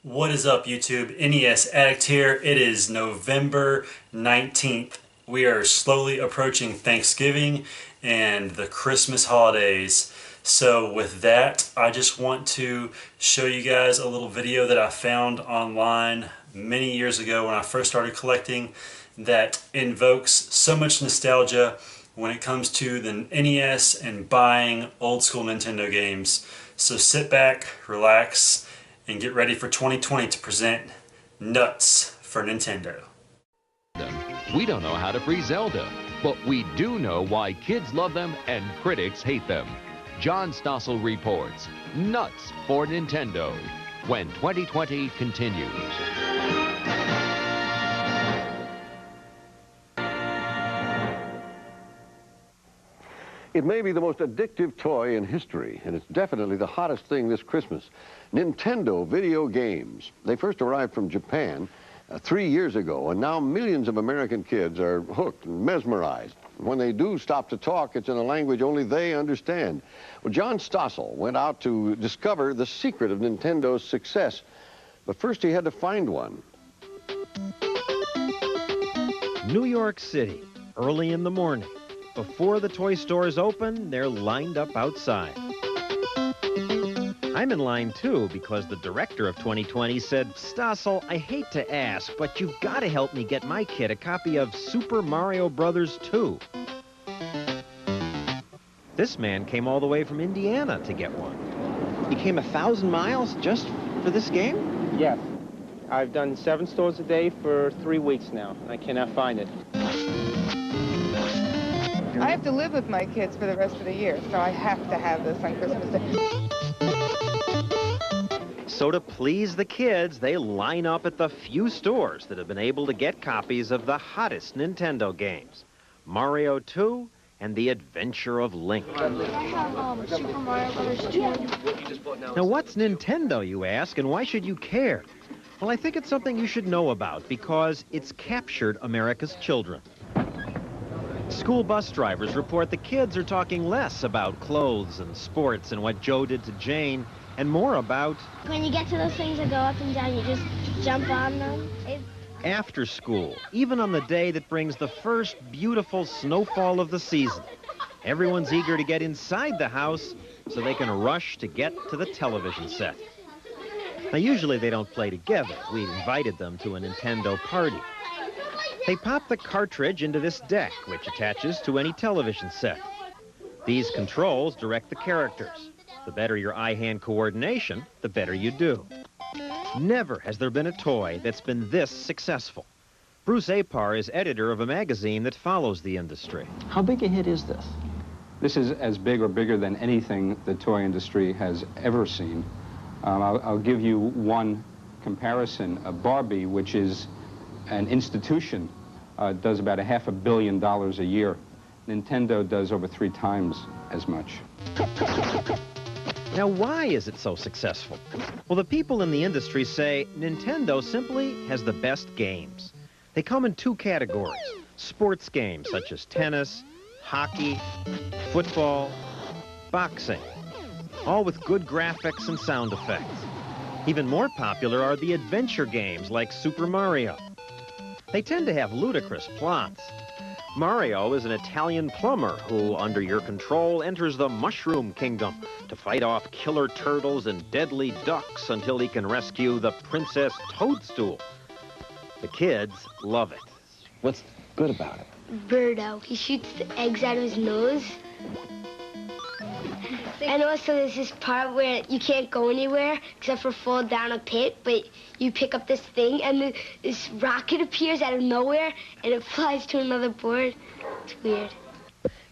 What is up, YouTube? NES Addict here. It is November 19th. We are slowly approaching Thanksgiving and the Christmas holidays. So with that, I just want to show you guys a little video that I found online many years ago when I first started collecting that invokes so much nostalgia when it comes to the NES and buying old school Nintendo games. So sit back, relax, and get ready for 2020 to present Nuts for Nintendo. We don't know how to free Zelda, but we do know why kids love them and critics hate them. John Stossel reports Nuts for Nintendo when 2020 continues. It may be the most addictive toy in history, and it's definitely the hottest thing this Christmas. Nintendo video games. They first arrived from Japan 3 years ago, and now millions of American kids are hooked and mesmerized. When they do stop to talk, it's in a language only they understand. Well, John Stossel went out to discover the secret of Nintendo's success, but first he had to find one. New York City, early in the morning. Before the toy stores open, they're lined up outside. I'm in line too because the director of 2020 said, "Stossel, I hate to ask, but you've got to help me get my kid a copy of Super Mario Brothers 2. This man came all the way from Indiana to get one. He came 1,000 miles just for this game? Yes. I've done 7 stores a day for 3 weeks now. I cannot find it. I have to live with my kids for the rest of the year, so I have to have this on Christmas Day. So to please the kids, they line up at the few stores that have been able to get copies of the hottest Nintendo games, Mario 2 and The Adventure of Link. I have Super Mario Brothers 2. Now what's Nintendo, you ask, and why should you care? Well, I think it's something you should know about because it's captured America's children. School bus drivers report the kids are talking less about clothes and sports and what Joe did to Jane, and more about... When you get to those things that go up and down, you just jump on them. After school, even on the day that brings the first beautiful snowfall of the season. Everyone's eager to get inside the house so they can rush to get to the television set. Now, usually they don't play together. We invited them to a Nintendo party. They pop the cartridge into this deck, which attaches to any television set. These controls direct the characters. The better your eye-hand coordination, the better you do. Never has there been a toy that's been this successful. Bruce APAR is editor of a magazine that follows the industry. How big a hit is this? This is as big or bigger than anything the toy industry has ever seen. I'll give you one comparison. Barbie, which is an institution, does about $500 million a year. Nintendo does over 3 times as much. Now, why is it so successful? Well, the people in the industry say Nintendo simply has the best games. They come in 2 categories. Sports games such as tennis, hockey, football, boxing, all with good graphics and sound effects. Even more popular are the adventure games like Super Mario. They tend to have ludicrous plots. Mario is an Italian plumber who, under your control, enters the Mushroom Kingdom to fight off killer turtles and deadly ducks until he can rescue the Princess Toadstool. The kids love it. What's good about it? Birdo. He shoots the eggs out of his nose. And also there's this part where you can't go anywhere except for fall down a pit, but you pick up this thing and this rocket appears out of nowhere and it flies to another board. It's weird.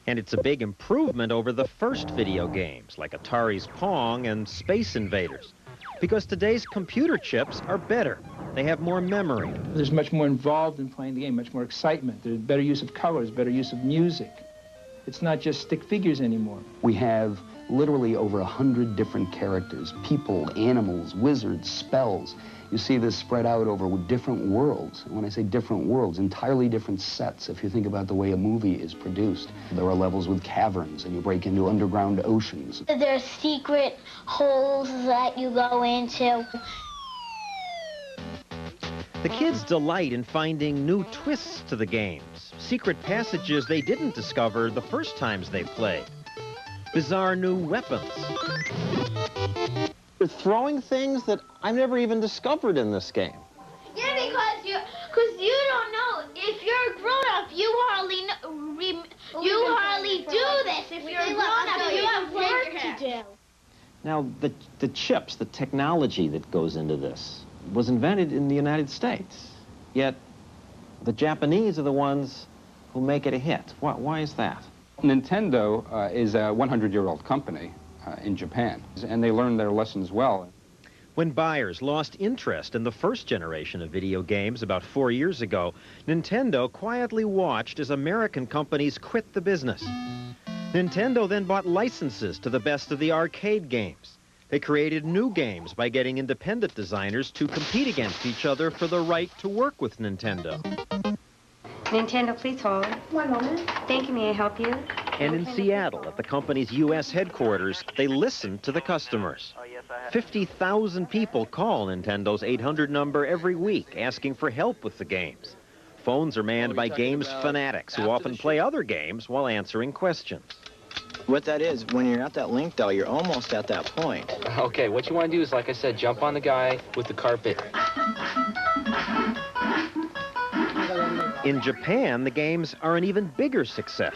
And it's a big improvement over the first video games like Atari's Pong and Space Invaders, because today's computer chips are better. They have more memory. There's much more involved in playing the game, much more excitement. There's better use of colors, better use of music. It's not just stick figures anymore. We have literally over 100 different characters, people, animals, wizards, spells. You see this spread out over different worlds. When I say different worlds, entirely different sets if you think about the way a movie is produced. There are levels with caverns, and you break into underground oceans. There are secret holes that you go into. The kids delight in finding new twists to the games, secret passages they didn't discover the first times they played, bizarre new weapons. You're throwing things that I've never even discovered in this game. Yeah, because you don't know. If you're a grown-up, you hardly do this. If you're a grown-up, you have work to do. Now, the chips, the technology that goes into this, was invented in the United States. Yet, the Japanese are the ones who make it a hit. Why is that? Nintendo is a 100-year-old company in Japan, and they learned their lessons well. When buyers lost interest in the first generation of video games about 4 years ago, Nintendo quietly watched as American companies quit the business. Nintendo then bought licenses to the best of the arcade games. They created new games by getting independent designers to compete against each other for the right to work with Nintendo. Nintendo, please hold. One moment. Thank you. May I help you? And in Seattle, at the company's U.S. headquarters, they listened to the customers. 50,000 people call Nintendo's 800 number every week asking for help with the games. Phones are manned by games fanatics who often play other games while answering questions. What that is, when you're at that link, though, you're almost at that point. Okay, what you want to do is, like I said, jump on the guy with the carpet. In Japan, the games are an even bigger success.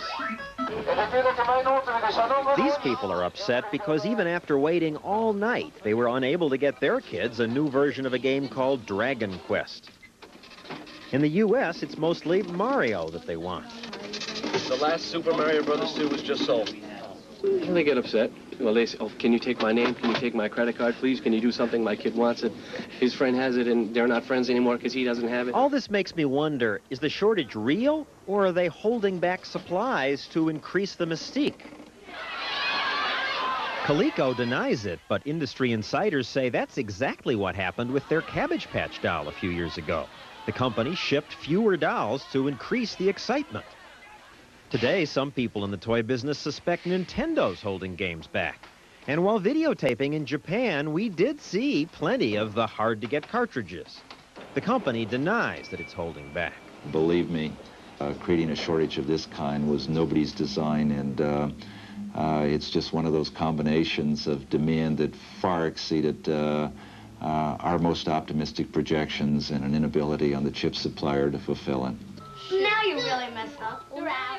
These people are upset because even after waiting all night, they were unable to get their kids a new version of a game called Dragon Quest. In the U.S., it's mostly Mario that they want. The last Super Mario Bros. 2 was just sold. Can they get upset? Well, they say, oh, can you take my name? Can you take my credit card, please? Can you do something? My kid wants it. His friend has it, and they're not friends anymore because he doesn't have it. All this makes me wonder, is the shortage real, or are they holding back supplies to increase the mystique? Coleco denies it, but industry insiders say that's exactly what happened with their Cabbage Patch doll a few years ago. The company shipped fewer dolls to increase the excitement. Today, some people in the toy business suspect Nintendo's holding games back. And while videotaping in Japan, we did see plenty of the hard-to-get cartridges. The company denies that it's holding back. Believe me, creating a shortage of this kind was nobody's design, and it's just one of those combinations of demand that far exceeded our most optimistic projections and an inability on the chip supplier to fulfill it. Now you really messed up. You're out.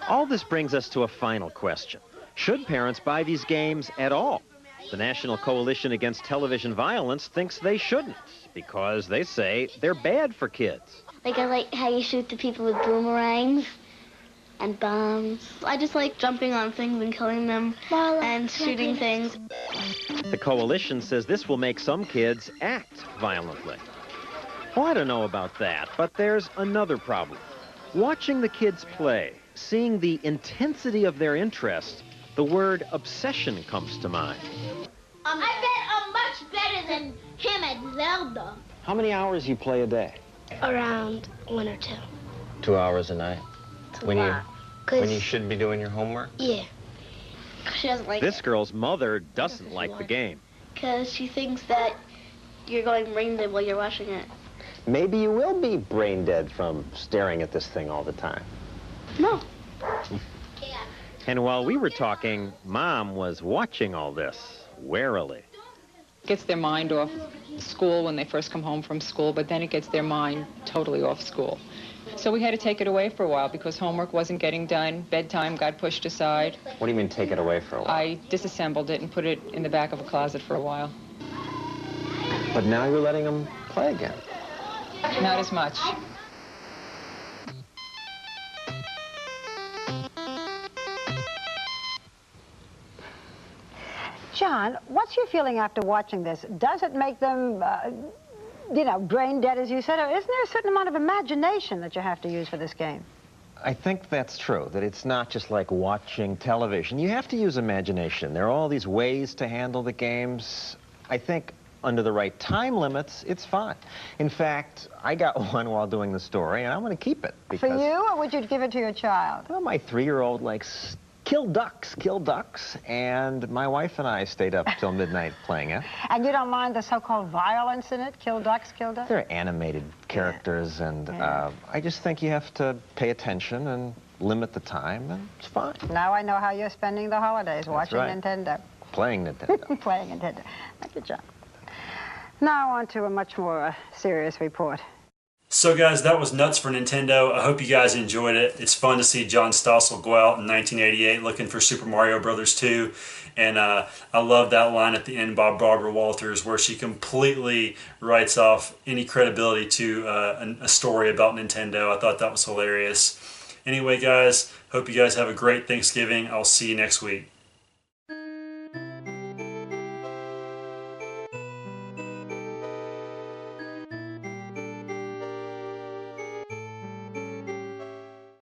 All this brings us to a final question. Should parents buy these games at all? The National Coalition Against Television Violence thinks they shouldn't because they say they're bad for kids. Like, I like how you shoot the people with boomerangs and bombs. I just like jumping on things and killing them and shooting things. The coalition says this will make some kids act violently. Well, I don't know about that, but there's another problem. Watching the kids play, seeing the intensity of their interest, the word obsession comes to mind. I bet I'm much better than him at Zelda. How many hours you play a day? Around 1 or 2. 2 hours a night. It's a When lot. you should be doing your homework? Yeah. She doesn't like This it. girl's mother doesn't like the game. Because she thinks that you're going brain dead while you're watching it. Maybe you will be brain dead from staring at this thing all the time. No. And while we were talking, Mom was watching all this warily. Gets their mind off school when they first come home from school, but then it gets their mind totally off school. So we had to take it away for a while because homework wasn't getting done, bedtime got pushed aside. What do you mean take it away for a while? I disassembled it and put it in the back of a closet for a while. But now you're letting them play again. Not as much. John, what's your feeling after watching this? Does it make them, brain dead, as you said, or isn't there a certain amount of imagination that you have to use for this game? I think that's true, that it's not just like watching television. You have to use imagination. There are all these ways to handle the games. I think under the right time limits, it's fun. In fact, I got one while doing the story, and I'm going to keep it. For you, or would you give it to your child? Well, my 3-year-old likes kill ducks, and my wife and I stayed up till midnight playing it. And you don't mind the so-called violence in it? Kill ducks, kill ducks? They're animated characters, and I just think you have to pay attention and limit the time, and it's fine. Now I know how you're spending the holidays, That's watching right. Nintendo. Playing Nintendo. Playing Nintendo. Thank you, John. Now on to a much more serious report. So guys, that was nuts for Nintendo. I hope you guys enjoyed it. It's fun to see John Stossel go out in 1988 looking for Super Mario Brothers 2. And I love that line at the end by Barbara Walters where she completely writes off any credibility to a story about Nintendo. I thought that was hilarious. Anyway guys, hope you guys have a great Thanksgiving. I'll see you next week.